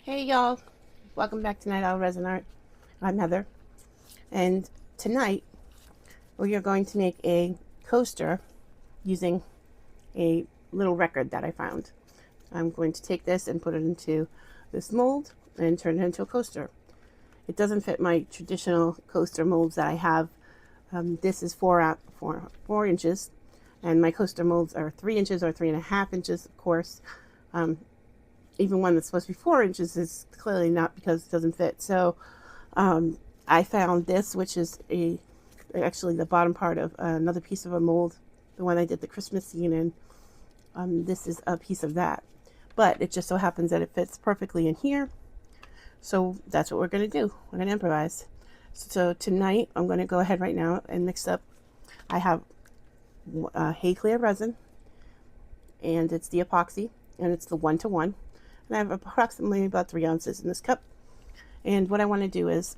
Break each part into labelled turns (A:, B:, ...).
A: Hey y'all, welcome back to Night Owl Resinart. I'm Heather, and tonight we are going to make a coaster using a little record that I found. I'm going to take this and put it into this mold and turn it into a coaster. It doesn't fit my traditional coaster molds that I have. This is 4 inches, and my coaster molds are 3 inches or 3.5 inches, of course. Even one that's supposed to be 4 inches is clearly not because it doesn't fit. So I found this, which is actually the bottom part of another piece of a mold, the one I did the Christmas scene in. This is a piece of that, but it just so happens that it fits perfectly in here. So that's what we're going to do. We're going to improvise. So tonight I'm going to go ahead right now and mix up. I have HeyClearResin, and it's the epoxy, and it's the 1-to-1. And I have approximately about 3 ounces in this cup. And what I want to do is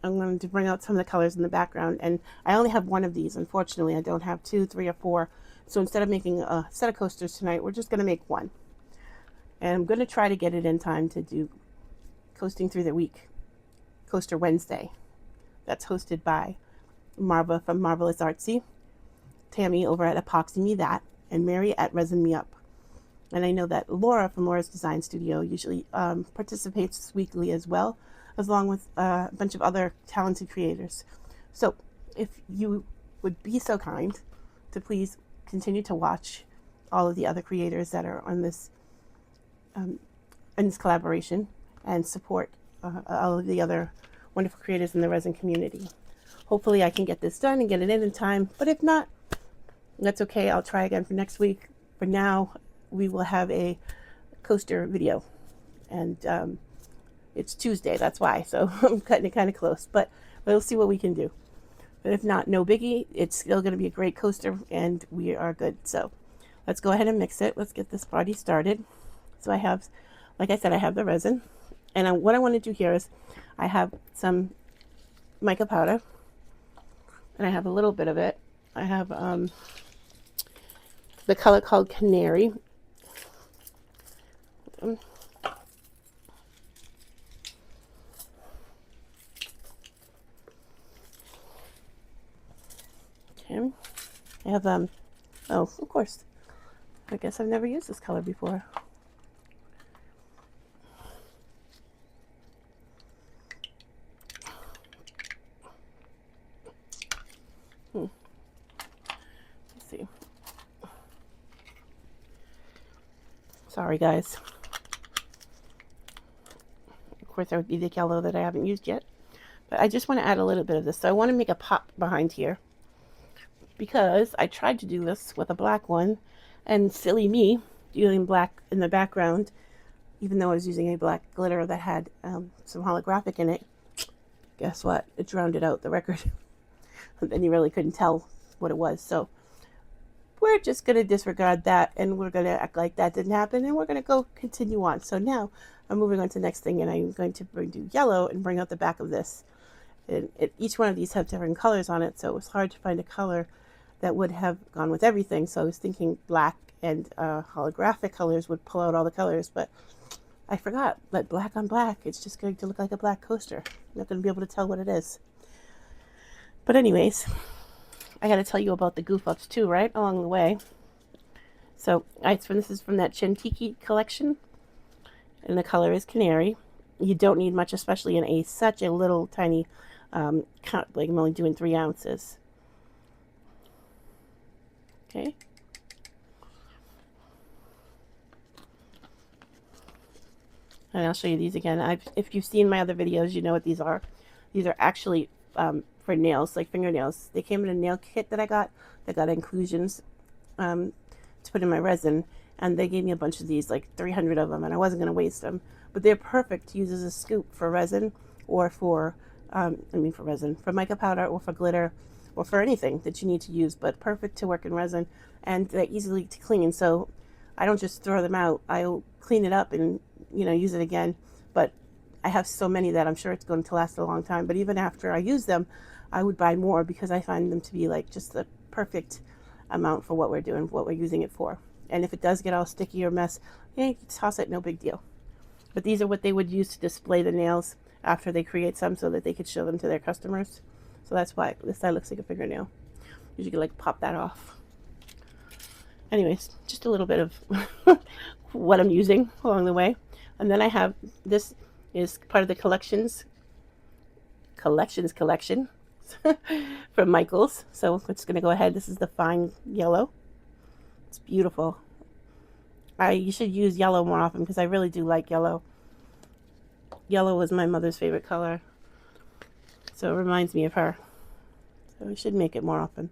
A: I'm going to bring out some of the colors in the background. And I only have one of these. Unfortunately, I don't have 2, 3, or 4. So instead of making a set of coasters tonight, we're just going to make one. And I'm going to try to get it in time to do Coasting Through the Week, Coaster Wednesday. That's hosted by Marva from Marvelous Artsy, Tammy over at Epoxy Me That, and Mary at Resin Me Up. And I know that Laura from Laura's Design Studio usually participates weekly as well, along with a bunch of other talented creators. So if you would be so kind to please continue to watch all of the other creators that are on this in this collaboration, and support all of the other wonderful creators in the resin community. Hopefully I can get this done and get it in time, but if not, that's okay. I'll try again for next week. For now, we will have a coaster video, and it's Tuesday, that's why, so I'm cutting it kind of close, but we'll see what we can do. But if not, no biggie, it's still going to be a great coaster, and we are good. So let's go ahead and mix it. Let's get this party started. So I have, like I said, I have the resin, and what I want to do here is I have some mica powder, and I have a little bit of it. I have the color called Canary. Okay, I have oh, of course, I guess I've never used this color before. Let's see. Sorry guys. Of course, that would be the yellow that I haven't used yet. But I just want to add a little bit of this. So I want to make a pop behind here, because I tried to do this with a black one, and silly me, using black in the background, even though I was using a black glitter that had some holographic in it. Guess what? It drowned it out, the record. And then you really couldn't tell what it was. So we're just going to disregard that, and we're going to act like that didn't happen, and we're going to go continue on. So now I'm moving on to the next thing, and I'm going to do yellow and bring out the back of this. And each one of these have different colors on it, so it was hard to find a color that would have gone with everything. So I was thinking black and holographic colors would pull out all the colors, but I forgot that black on black, it's just going to look like a black coaster. I'm not going to be able to tell what it is. But anyways, I got to tell you about the goof ups too, right along the way. So this is from that Chintiki collection, and the color is Canary. You don't need much, especially in such a little tiny like I'm only doing 3 ounces. Okay. And I'll show you these again. If you've seen my other videos, you know what these are. These are actually for nails, like fingernails. They came in a nail kit that I got that got inclusions to put in my resin, and they gave me a bunch of these, like 300 of them, and I wasn't going to waste them. But they're perfect to use as a scoop for resin, or for for mica powder, or for glitter, or for anything that you need to use, but perfect to work in resin, and they're easily to clean. So I don't just throw them out. I'll clean it up and use it again. But I have so many that I'm sure it's going to last a long time. But even after I use them, I would buy more, because I find them to be like just the perfect amount for what we're doing, what we're using it for. And if it does get all sticky or mess, you toss it, no big deal. But these are what they would use to display the nails after they create some so that they could show them to their customers. So that's why this side looks like a fingernail. You could like pop that off. Anyways, just a little bit of what I'm using along the way. And then I have, this is part of the collection from Michaels. So I'm just going to go ahead. This is the fine yellow. It's beautiful. You should use yellow more often because I really do like yellow. Yellow was my mother's favorite color. So it reminds me of her. So we should make it more often.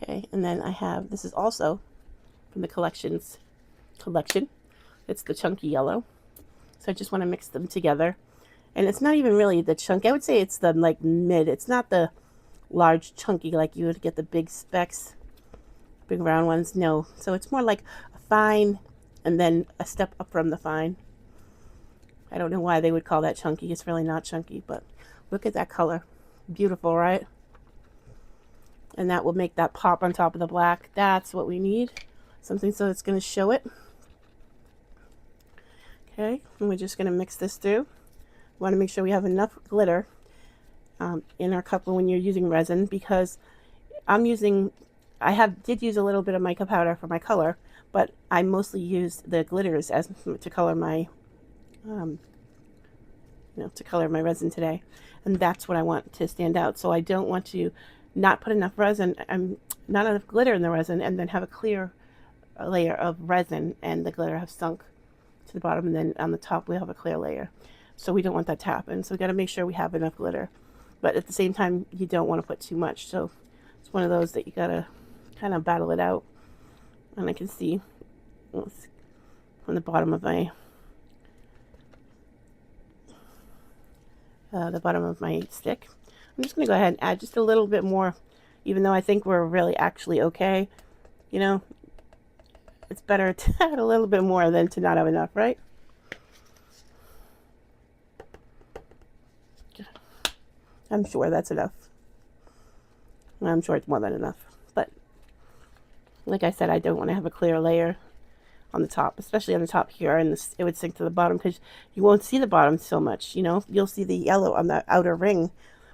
A: Okay, and then I have, this is also from the collection. It's the chunky yellow. So I just want to mix them together. And it's not even really the chunky. I would say it's the like mid. It's not the large chunky like you would get the big specks, big round ones. No. So it's more like a fine and then a step up from the fine. I don't know why they would call that chunky. It's really not chunky, but look at that color. Beautiful, right? And that will make that pop on top of the black. That's what we need. Something so it's going to show it. Okay, and we're just going to mix this through. We want to make sure we have enough glitter in our cup when you're using resin, because I did use a little bit of mica powder for my color, but I mostly used the glitters as to color my resin today, and that's what I want to stand out. So I don't want to not put enough resin, not enough glitter in the resin, and then have a clear layer of resin and the glitter have sunk to the bottom, and then on the top we have a clear layer. So we don't want that to happen. So we got to make sure we have enough glitter, but at the same time you don't want to put too much. So it's one of those that you got to kind of battle it out. And I can see from the bottom of my stick. I'm just going to go ahead and add just a little bit more, even though I think we're really actually okay. You know, it's better to add a little bit more than to not have enough, right? I'm sure that's enough. I'm sure it's more than enough. But like I said, I don't want to have a clear layer on the top, especially on the top here, and it would sink to the bottom because you won't see the bottom so much. You know, you'll see the yellow on the outer ring,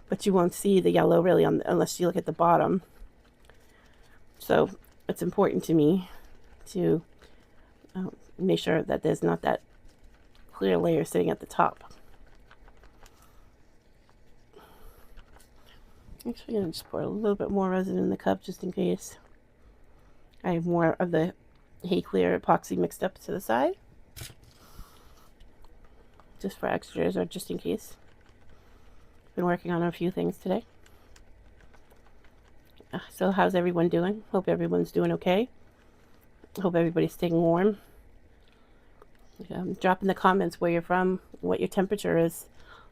A: but you won't see the yellow really unless you look at the bottom. So it's important to me to make sure that there's not that clear layer sitting at the top. Actually, I'm going to just pour a little bit more resin in the cup just in case. I have more of the HeyClear epoxy mixed up to the side, just for extras or just in case. Been working on a few things today. So how's everyone doing? Hope everyone's doing okay. Hope everybody's staying warm. Drop in the comments where you're from, what your temperature is.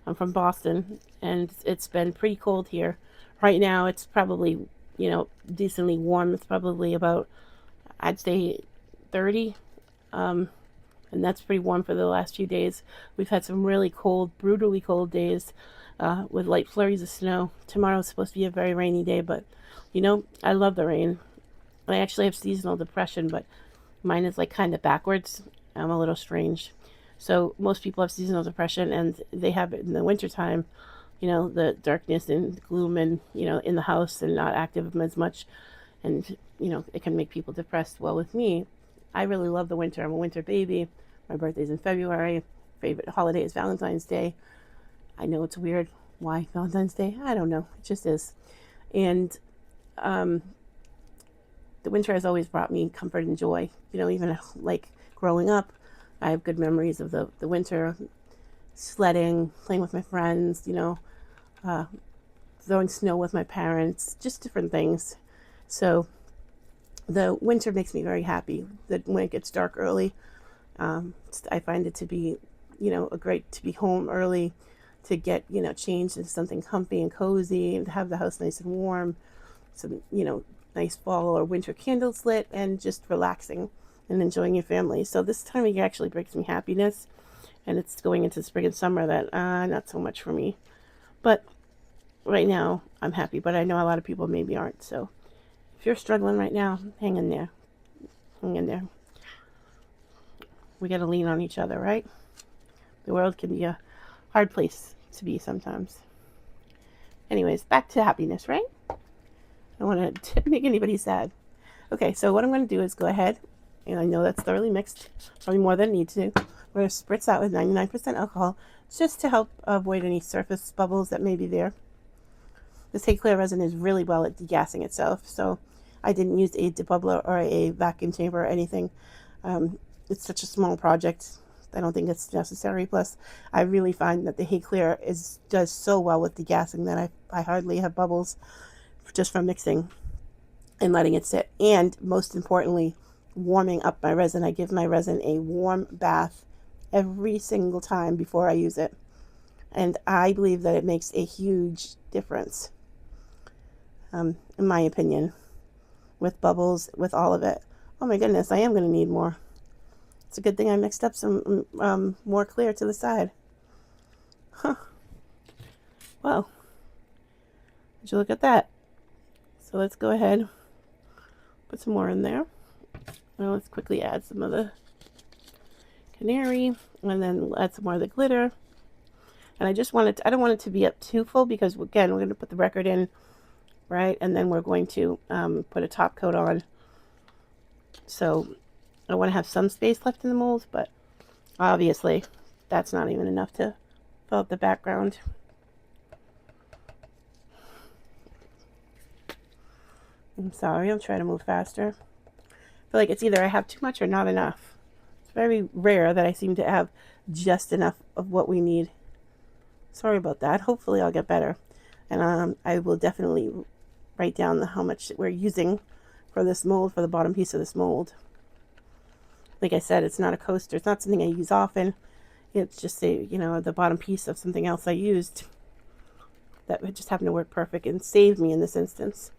A: I'm from Boston, and it's been pretty cold here. Right now, it's probably, you know, decently warm. It's probably about, I'd say, 30. And that's pretty warm for the last few days. We've had some really cold, brutally cold days with light flurries of snow. Tomorrow's supposed to be a very rainy day, but, you know, I love the rain. I actually have seasonal depression, but mine is like kind of backwards. I'm a little strange. So most people have seasonal depression, and they have it in the wintertime, you know, the darkness and gloom and, you know, in the house and not active as much. And, you know, it can make people depressed. Well, with me, I really love the winter. I'm a winter baby. My birthday's in February. Favorite holiday is Valentine's Day. I know it's weird. Why Valentine's Day? I don't know. It just is. And the winter has always brought me comfort and joy. You know, even like growing up, I have good memories of the winter, sledding, playing with my friends, you know, throwing snow with my parents, just different things. So the winter makes me very happy. That when it gets dark early, I find it to be, you know, great to be home early, to get, you know, changed into something comfy and cozy, and to have the house nice and warm, some, you know, nice fall or winter candles lit, and just relaxing and enjoying your family. So this time of year actually brings me happiness, and it's going into spring and summer that not so much for me. But right now I'm happy, but I know a lot of people maybe aren't. So if you're struggling right now, hang in there. Hang in there. We got to lean on each other, right? The world can be a hard place to be sometimes. Anyways, back to happiness, right? I don't want to make anybody sad. Okay, so what I'm going to do is go ahead, and I know that's thoroughly mixed, probably more than I need to. We're going to spritz out with 99% alcohol just to help avoid any surface bubbles that may be there. This HeyClearResin is really well at degassing itself, so I didn't use a debubbler or a vacuum chamber or anything. It's such a small project. I don't think it's necessary. Plus, I really find that the HeyClear does so well with degassing that I hardly have bubbles just from mixing and letting it sit. And most importantly, warming up my resin. I give my resin a warm bath every single time before I use it. And I believe that it makes a huge difference, in my opinion, with bubbles, with all of it. Oh my goodness, I am going to need more. It's a good thing I mixed up some more clear to the side. Huh. Well, would you look at that? So let's go ahead, put some more in there. Now let's quickly add some of the canary, and then add some more of the glitter. And I just want it, I don't want it to be up too full, because again, we're going to put the record in, right? And then we're going to put a top coat on. So I want to have some space left in the mold, but obviously that's not even enough to fill up the background. I'm sorry, I'm trying to move faster. I feel like it's either I have too much or not enough. It's very rare that I seem to have just enough of what we need. Sorry about that. Hopefully I'll get better. And I will definitely write down how much we're using for this mold, for the bottom piece of this mold. Like I said, it's not a coaster. It's not something I use often. It's just the bottom piece of something else I used that just happened to work perfect and saved me in this instance.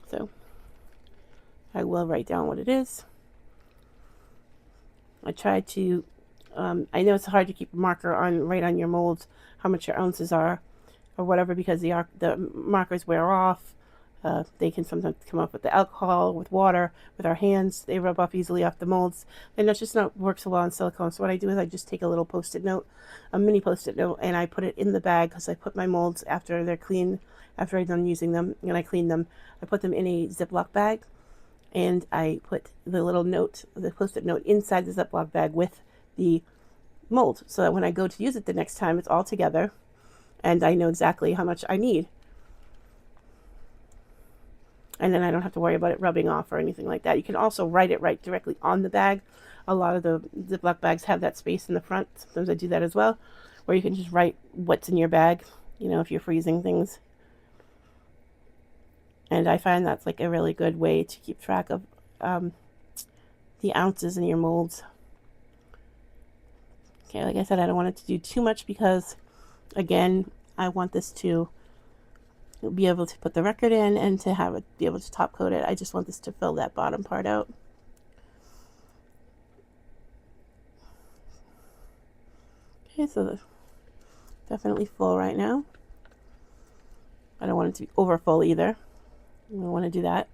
A: So I will write down what it is. I try to, I know it's hard to keep a marker right on your molds, how much your ounces are or whatever, because the markers wear off. They can sometimes come up with the alcohol, with water, with our hands. They rub off easily off the molds, and that's just not work so well on silicone. So what I do is I just take a little post-it note, a mini post-it note, and I put it in the bag, because I put my molds after they're clean, after I'm done using them, and I clean them. I put them in a Ziploc bag, and I put the little note, the post-it note, inside the Ziploc bag with the mold, so that when I go to use it the next time, it's all together, and I know exactly how much I need. And then I don't have to worry about it rubbing off or anything like that. You can also write it right directly on the bag. A lot of the Ziploc bags have that space in the front. Sometimes I do that as well, where you can just write what's in your bag, if you're freezing things. And I find that's like a really good way to keep track of the ounces in your molds. Okay, like I said, I don't want it to do too much, because, again, I want this to be able to put the record in and to have it be able to top coat it. I just want this to fill that bottom part out. Okay, so definitely full right now. I don't want it to be over full either. I don't want to do that.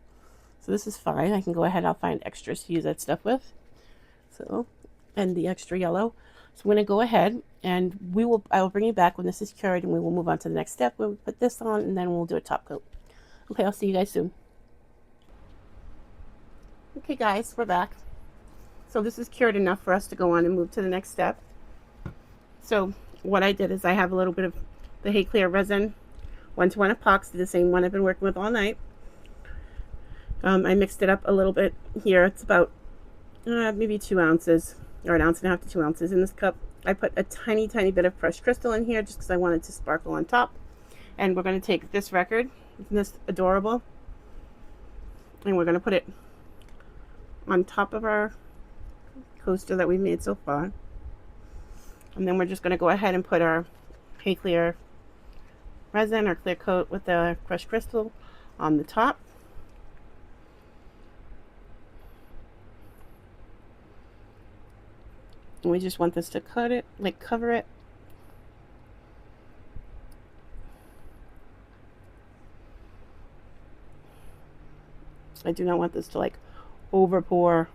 A: So this is fine. I can go ahead, I'll find extras to use that stuff with. So, and the extra yellow. So I'm going to go ahead, and I will bring you back when this is cured, and we will move on to the next step. We'll put this on, and then we'll do a top coat. Okay, I'll see you guys soon. Okay guys, we're back. So this is cured enough for us to go on and move to the next step. So what I did is I have a little bit of the HeyClearResin 1-to-1 epoxy, the same one I've been working with all night. I mixed it up a little bit here. It's about maybe 2 ounces, or 1.5 ounces to 2 ounces in this cup. I put a tiny bit of crushed crystal in here just because I want it to sparkle on top. And we're going to take this record, isn't this adorable? And we're going to put it on top of our coaster that we've made so far. And then we're just going to go ahead and put our HeyClearResin, or clear coat with the crushed crystal, on the top. And we just want this to cover it. I do not want this to over pour.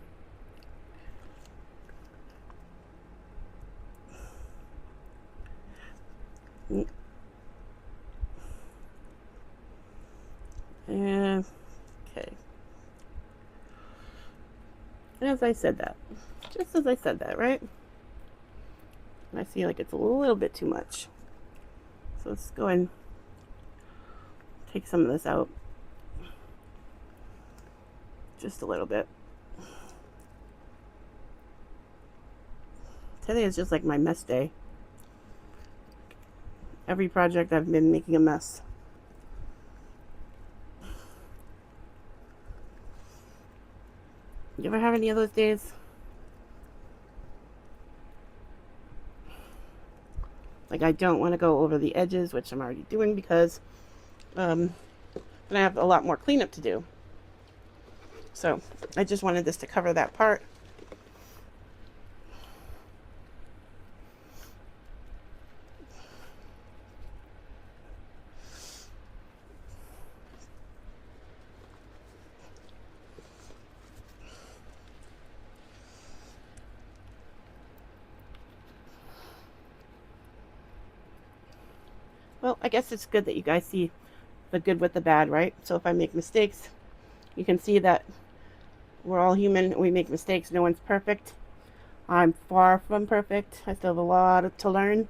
A: And okay, as I said that, just as I said that, right? I feel like it's a little bit too much, so let's go and take some of this out, just a little bit. Today is just like my mess day. Every project I've been making a mess. You ever have any of those days? Like, I don't want to go over the edges, which I'm already doing because then I have a lot more cleanup to do. So I just wanted this to cover that part. Well, I guess it's good that you guys see the good with the bad, right? So if I make mistakes, you can see that we're all human. We make mistakes. No one's perfect. I'm far from perfect. I still have a lot to learn.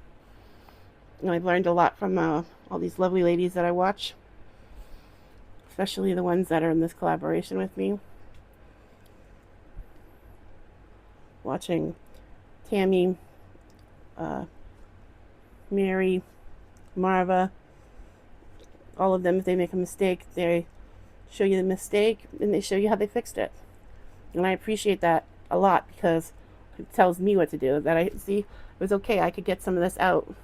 A: And I've learned a lot from all these lovely ladies that I watch, especially the ones that are in this collaboration with me. Watching Tammy, Mary, Marva, all of them, if they make a mistake, they show you the mistake and they show you how they fixed it. And I appreciate that a lot because it tells me what to do. That I see it was okay. I could get some of this out,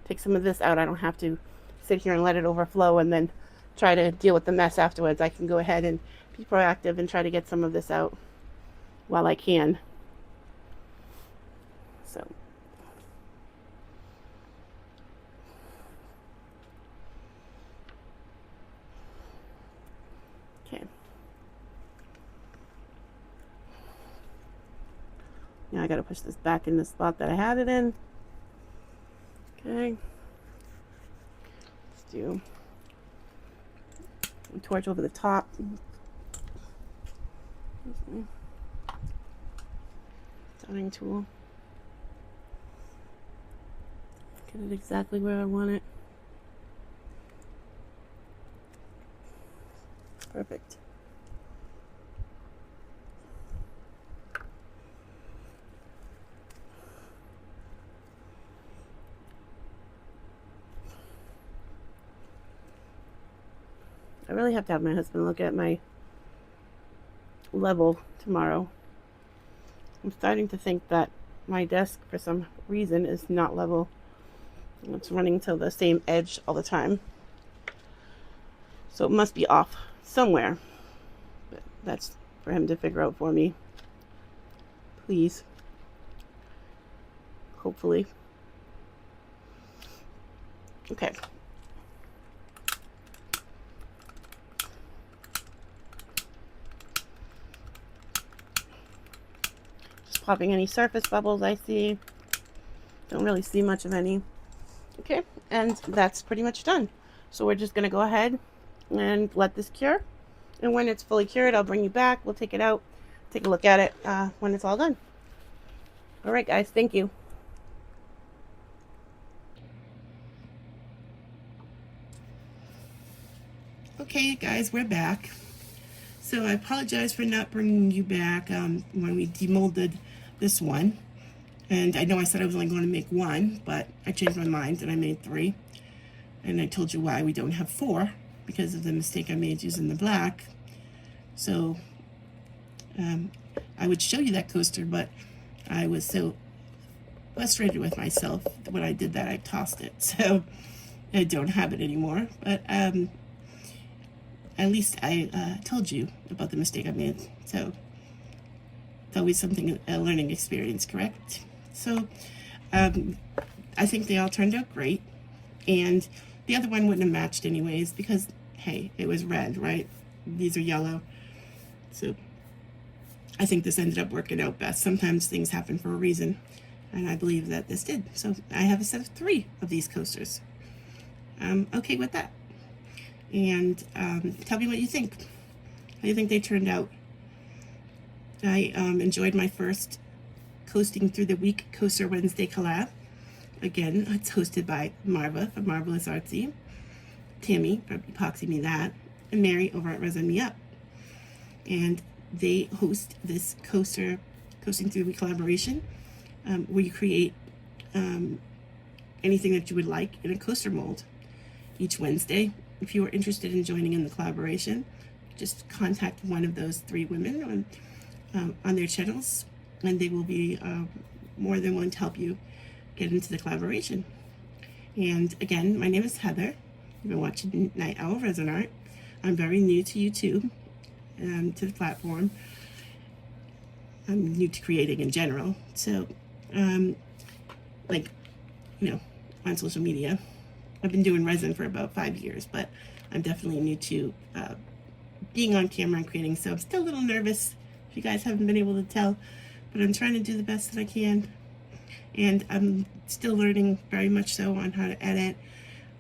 A: take some of this out. I don't have to sit here and let it overflow and then try to deal with the mess afterwards. I can go ahead and be proactive and try to get some of this out while I can. So. Okay. Now I gotta push this back in the spot that I had it in. Okay. Let's do a torch over the top. Dyeing tool. Get it exactly where I want it. Perfect. I really have to have my husband look at my level tomorrow. I'm starting to think that my desk, for some reason, is not level. It's running to the same edge all the time. So it must be off somewhere. But that's for him to figure out for me. Please. Hopefully. Okay. Just popping any surface bubbles I see. Don't really see much of any. Okay, and that's pretty much done. So we're just going to go ahead and let this cure. And when it's fully cured, I'll bring you back. We'll take it out, take a look at it when it's all done. All right, guys, thank you. Okay, guys, we're back. So I apologize for not bringing you back when we demolded this one. And I know I said I was only going to make one, but I changed my mind and I made 3. And I told you why we don't have 4, because of the mistake I made using the black. So I would show you that coaster, but I was so frustrated with myself when I did that, I tossed it. So I don't have it anymore. But at least I told you about the mistake I made. So it's always something, a learning experience, correct? So I think they all turned out great. And the other one wouldn't have matched anyways because, hey, it was red, right? These are yellow. So I think this ended up working out best. Sometimes things happen for a reason. and I believe that this did. So I have a set of 3 of these coasters. I'm okay with that. And tell me what you think. How do you think they turned out? I enjoyed my first Coasting Through the Week Coaster Wednesday collab. Again, it's hosted by Marva from Marvelous Artsy, Tammy from Epoxy Me That, and Mary over at Resin Me Up. And they host this Coasting Through the Week collaboration where you create anything that you would like in a coaster mold each Wednesday. If you are interested in joining in the collaboration, just contact one of those 3 women on their channels, and they will be more than willing to help you get into the collaboration. And again, my name is Heather. You've been watching Night Owl Resinart. I'm very new to YouTube, to the platform. I'm new to creating in general. So, like, you know, on social media. I've been doing resin for about 5 years, but I'm definitely new to being on camera and creating. So I'm still a little nervous, if you guys haven't been able to tell, but I'm trying to do the best that I can. And I'm still learning very much so on how to edit,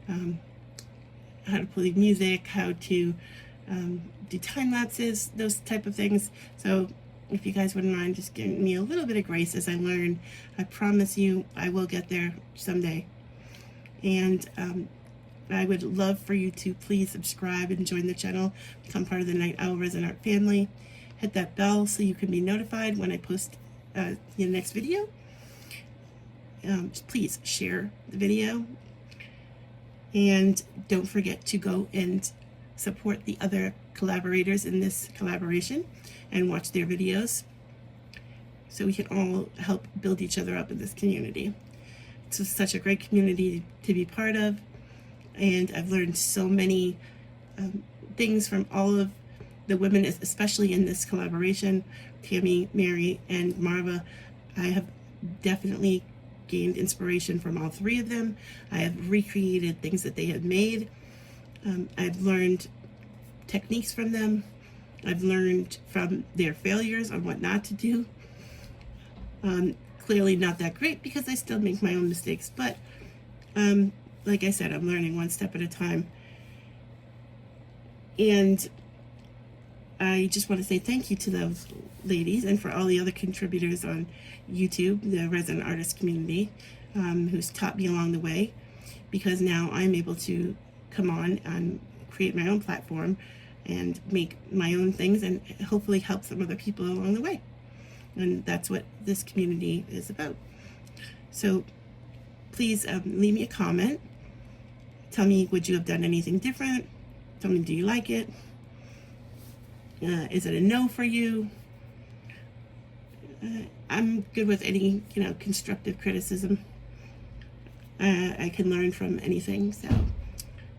A: how to play music, how to do time lapses, those type of things. So if you guys wouldn't mind just giving me a little bit of grace as I learn, I promise you I will get there someday. And I would love for you to please subscribe and join the channel, become part of the Night Owl Resinart family. Hit that bell so you can be notified when I post the next video. Please share the video, and don't forget to go and support the other collaborators in this collaboration and watch their videos so we can all help build each other up in this community. It's such a great community to be part of, and I've learned so many things from all of the women, especially in this collaboration, Tammy, Mary, and Marva. I have definitely gained inspiration from all 3 of them. I have recreated things that they had made. I've learned techniques from them. I've learned from their failures on what not to do. Clearly not that great because I still make my own mistakes, but like I said, I'm learning one step at a time. And I just want to say thank you to those ladies and for all the other contributors on YouTube, the resin artist community, who's taught me along the way, because now I'm able to come on and create my own platform and make my own things and hopefully help some other people along the way. And that's what this community is about. So please leave me a comment. Tell me, would you have done anything different? Tell me, do you like it? Is it a no for you? I'm good with any, constructive criticism. I can learn from anything. So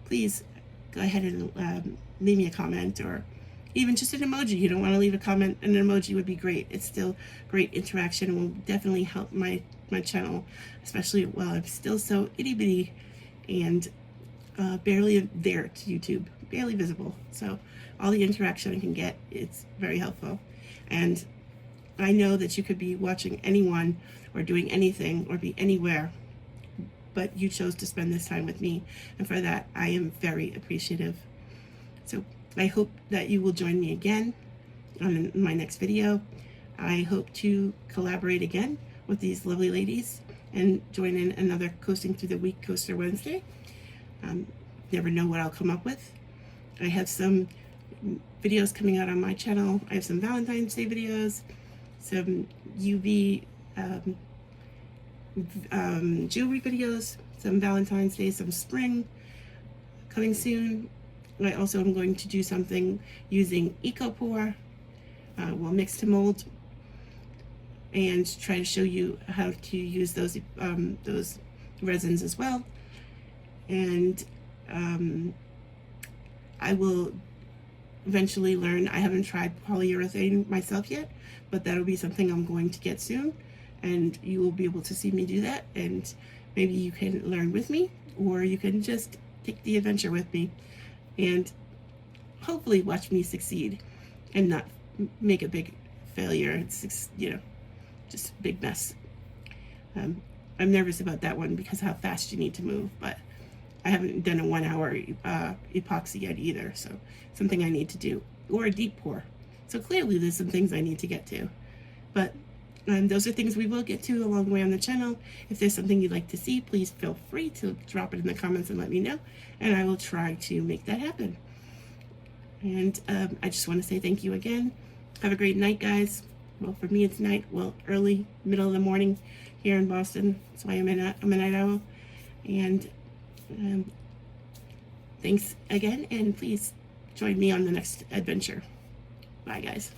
A: please go ahead and leave me a comment, or even just an emoji. You don't want to leave a comment, an emoji would be great. It's still great interaction and will definitely help my channel, especially while I'm still so itty bitty and barely there to YouTube, barely visible. So all the interaction I can get, it's very helpful. And I know that you could be watching anyone or doing anything or be anywhere, but you chose to spend this time with me, and for that I am very appreciative. So I hope that you will join me again on my next video. I hope to collaborate again with these lovely ladies and join in another Coasting Through the Week Coaster Wednesday. Never know what I'll come up with. I have some videos coming out on my channel. I have some Valentine's Day videos, some UV jewelry videos, some Valentine's Day, some spring coming soon. I also am going to do something using EcoPore, mix to mold, and try to show you how to use those resins as well. And I will eventually learn. I haven't tried polyurethane myself yet, but that'll be something I'm going to get soon, and you will be able to see me do that, and maybe you can learn with me, or you can just take the adventure with me and hopefully watch me succeed and not make a big failure. It's, just a big mess. I'm nervous about that one because of how fast you need to move, but I haven't done a 1 hour epoxy yet either, so something I need to do, or a deep pour. So clearly there's some things I need to get to, but those are things we will get to along the way on the channel. If there's something you'd like to see, please feel free to drop it in the comments and let me know, and I will try to make that happen. And I just want to say thank you again. Have a great night, guys. Well, for me it's night, well, early, middle of the morning here in Boston. That's why I'm a night owl. And thanks again, and please join me on the next adventure. Bye, guys.